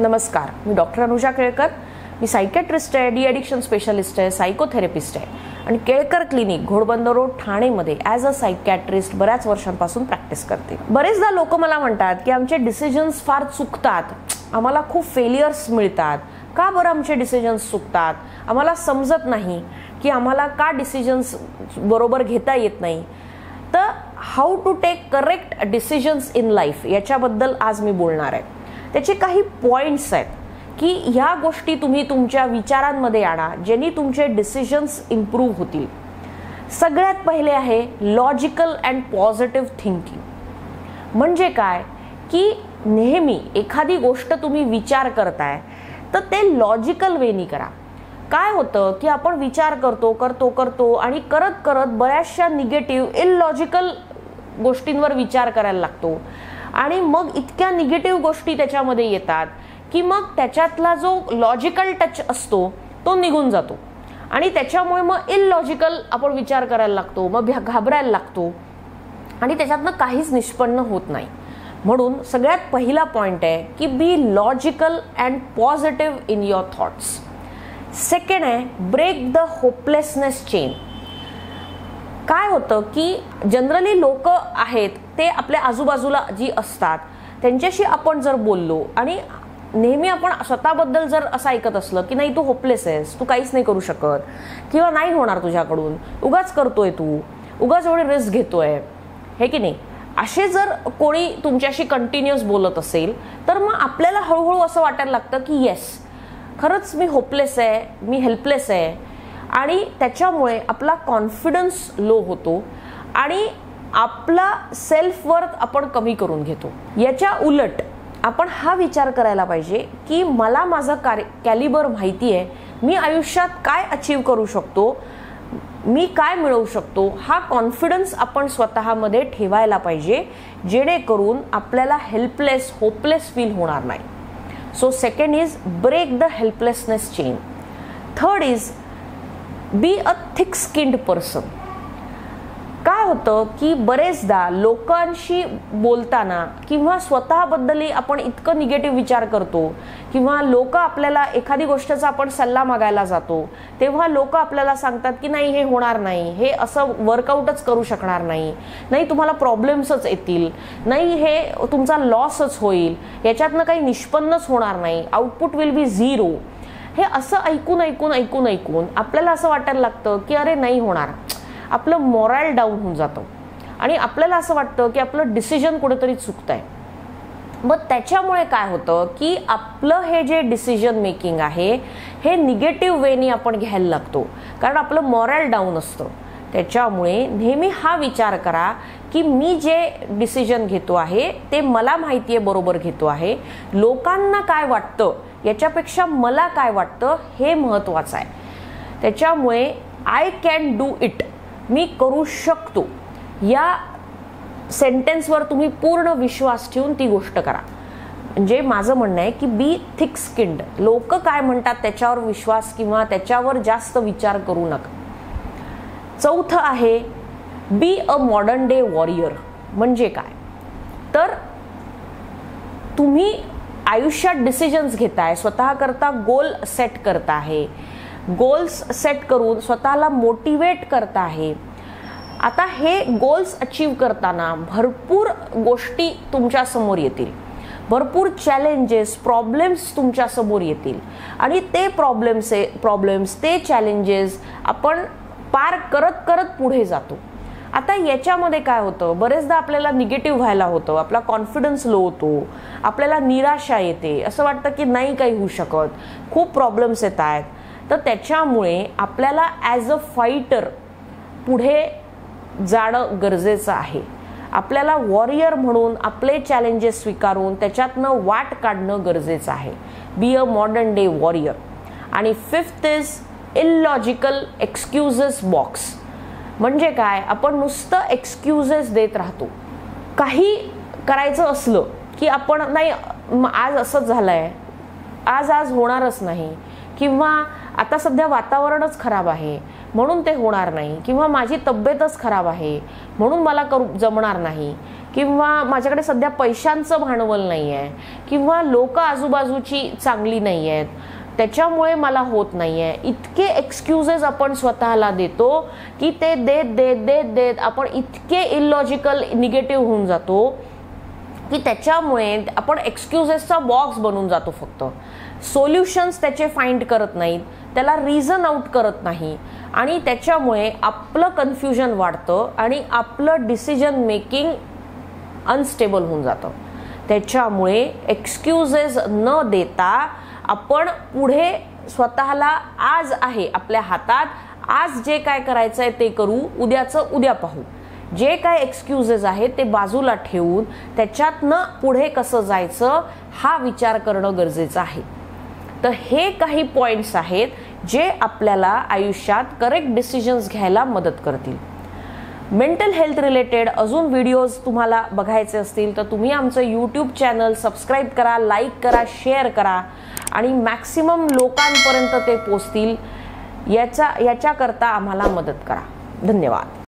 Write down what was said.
नमस्कार, मी डॉक्टर अनुजा केळकर. मी सायकॅट्रिस्ट आहे, डी ॲडिक्शन स्पेशलिस्ट आहे, सायकोथेरपिस्ट आहे आणि केळकर क्लिनिक घोडबंदर रोड ठाणेमध्ये ॲज अ सायकॅट्रिस्ट बऱ्याच वर्षांपासून प्रॅक्टिस करते. बरेचदा लोक मला म्हणतात की आमचे डिसिजन्स फार चुकतात, आम्हाला खूप फेलियर्स मिळतात. का बरं आमचे डिसिजन्स चुकतात? आम्हाला समजत नाही की आम्हाला का डिसिजन्स बरोबर घेता येत नाही. तर how to take correct decisions in life याच्याबद्दल आज मी बोलणार आहे. त्याचे काही पॉइंट्स आहेत की ह्या गोष्टी तुम्ही तुमच्या विचारांमध्ये आणा ज्यांनी तुमचे डिसिजन्स इम्प्रूव्ह होतील. सगळ्यात पहिले आहे लॉजिकल अँड पॉझिटिव्ह थिंकिंग. म्हणजे काय की नेहमी एखादी गोष्ट तुम्ही विचार करताय तर ते लॉजिकल वेनी करा. काय होतं की आपण विचार करतो आणि करत करत बऱ्याचशा निगेटिव्ह इलॉजिकल गोष्टींवर विचार करायला लागतो आणि मग इतक्या निगेटिव्ह गोष्टी त्याच्यामध्ये येतात की मग त्याच्यातला जो लॉजिकल टच असतो तो निघून जातो आणि त्याच्यामुळे मग इलॉजिकल आपण विचार करायला लागतो, मग घाबरायला लागतो आणि त्याच्यातनं काहीच निष्पन्न होत नाही. म्हणून सगळ्यात पहिला पॉइंट आहे की be logical and positive in your thoughts. Second आहे ब्रेक द होपलेसनेस चेन. काय होतं की जनरली लोक आहेत ते आपल्या आजूबाजूला जी असतात त्यांच्याशी आपण जर बोललो आणि नेहमी आपण स्वतःबद्दल जर असं ऐकत असलं की नाही तू होपलेस आहेस, तू काहीच नाही करू शकत किंवा नाही होणार तुझ्याकडून, उगाच करतोय तू, उगाच एवढी रिस्क घेतोय, हे की नाही, असे जर कोणी तुमच्याशी कंटिन्युअस बोलत असेल तर मग आपल्याला हळूहळू असं वाटायला लागतं की येस खरंच मी होपलेस आहे, मी हेल्पलेस आहे आणि त्याच्यामुळे आपला कॉन्फिडन्स लो होतो आणि आपला सेल्फ वर्थ आपण कमी करून घेतो. याच्या उलट आपण हा विचार करायला पाहिजे की मला माझं कॅलिबर माहिती आहे, मी आयुष्यात काय अचीव करू शकतो, मी काय मिळवू शकतो, हा कॉन्फिडन्स आपण स्वतःमध्ये ठेवायला पाहिजे जेणेकरून आपल्याला हेल्पलेस होपलेस फील होणार नाही. So second is break the helplessness chain. Third is be a thick skinned person. काय होतं की बरेचदा लोकांशी बोलताना किंवा स्वतःबद्दलही आपण इतकं निगेटिव्ह विचार करतो किंवा लोक आपल्याला एखादी गोष्टीचा आपण सल्ला मागायला जातो तेव्हा लोक आपल्याला सांगतात की नाही हे होणार नाही, हे असं वर्कआउटच करू शकणार नाही, नाही तुम्हाला प्रॉब्लेम्सच येतील, नाही हे तुमचा लॉसच होईल, याच्यातनं काही निष्पन्नच होणार नाही, आउटपुट विल बी झिरो. हे असं ऐकून आपल्याला असं वाटायला लागतं की अरे नाही होणार. आपलं मॉरल डाऊन होऊन जातं आणि आपल्याला असं वाटतं की आपलं डिसिजन कुठेतरी चुकतंय. मग त्याच्यामुळे काय होतं की आपलं हे जे डिसिजन मेकिंग आहे हे निगेटिव्ह वेनी आपण घ्यायला लागतो कारण आपलं मॉरल डाऊन असतं. त्याच्यामुळे नेहमी हा विचार करा की मी जे डिसिजन घेतो आहे ते मला माहिती आहे बरोबर घेतो आहे, लोकांना काय वाटतं याच्यापेक्षा मला काय वाटतं हे महत्त्वाचं आहे. त्याच्यामुळे आय कॅन डू इट, मी करू शकतो, या सेंटेन्सवर तुम्ही पूर्ण विश्वास ठेवून ती गोष्ट करा. म्हणजे माझं म्हणणं आहे की बी थिक स्किन्ड. लोक काय म्हणतात त्याच्यावर विश्वास किंवा त्याच्यावर जास्त विचार करू नका. चौथं आहे be a modern day warrior. म्हणजे काय तर तुम्ही आयुष्यात डिसिजन्स घेताय, स्वतःकरता गोल सेट करता आहे, गोल्स सेट करून स्वतःला मोटिवेट करता आहे. आता हे गोल्स अचीव करताना भरपूर गोष्टी तुमच्या समोर येतील, भरपूर चॅलेंजेस प्रॉब्लेम्स तुमच्या समोर येतील आणि ते प्रॉब्लेम्स ते चॅलेंजेस आपण पार करत पुढे जातो. आता याच्यामध्ये काय होतं, बरेचदा आपल्याला निगेटिव्ह व्हायला होतं, आपला कॉन्फिडन्स लो होतो, आपल्याला निराशा येते, असं वाटतं की नाही काही होऊ शकत, खूप प्रॉब्लेम्स येत आहेत. तर त्याच्यामुळे आपल्याला ॲज अ फायटर पुढे जाणं गरजेचं आहे. आपल्याला वॉरियर म्हणून आपले चॅलेंजेस स्वीकारून त्याच्यातनं वाट काढणं गरजेचं आहे. Be a modern day warrior. आणि fifth is illogical excuses box. म्हणजे काय, आपण नुसतं एक्सक्युजेस देत राहतो. काही करायचं असलं की आपण नाही आज असंच झालंय, आज होणारच नाही, किंवा आता सध्या वातावरणच खराब आहे म्हणून ते होणार नाही, किंवा माझी तब्येतच खराब आहे म्हणून मला जमणार नाही, किंवा माझ्याकडे सध्या पैशांचं भांडवल नाही आहे, किंवा लोक आजूबाजूची चांगली नाही आहेत, त्याच्यामुळे मला होत नाही आहे, इतके एक्सक्यूजेस आपण स्वतःला देतो की ते देत देत देत देत आपण इतके इलॉजिकल निगेटिव्ह होऊन जातो की त्याच्यामुळे आपण एक्सक्यूजेसचा बॉक्स बनून जातो. फक्त सोल्युशन्स त्याचे फाइंड करत नाहीत, त्याला रिझन आउट करत नाही, आणि त्याच्यामुळे आपलं कन्फ्युजन वाढतं आणि आपलं डिसिजन मेकिंग अनस्टेबल होऊन जातं. त्याच्यामुळे एक्सक्यूजेस न देता आपण पुढे स्वतःला आज आहे आपल्या हातात, आज जे काय करायचंय ते करू, उद्याचं उद्या पाहू, जे काय एक्सक्यूजेस आहेत ते बाजूला ठेवून त्याच्यातनं पुढे कसं जायचं हा विचार करणं गरजेचं आहे. तर हे काही पॉइंट्स आहेत जे आपल्याला आयुष्यात करेक्ट डिसिजन्स घ्यायला मदत करतील. मेंटल हेल्थ रिलेटेड अजून व्हिडिओज तुम्हाला बघायचे असतील तर तुम्ही आमचं यूट्यूब चॅनल सबस्क्राईब करा, लाईक करा, शेअर करा आणि मॅक्सिमम लोकांपर्यंत ते पोचतील याच्याकरता आम्हाला मदत करा. धन्यवाद.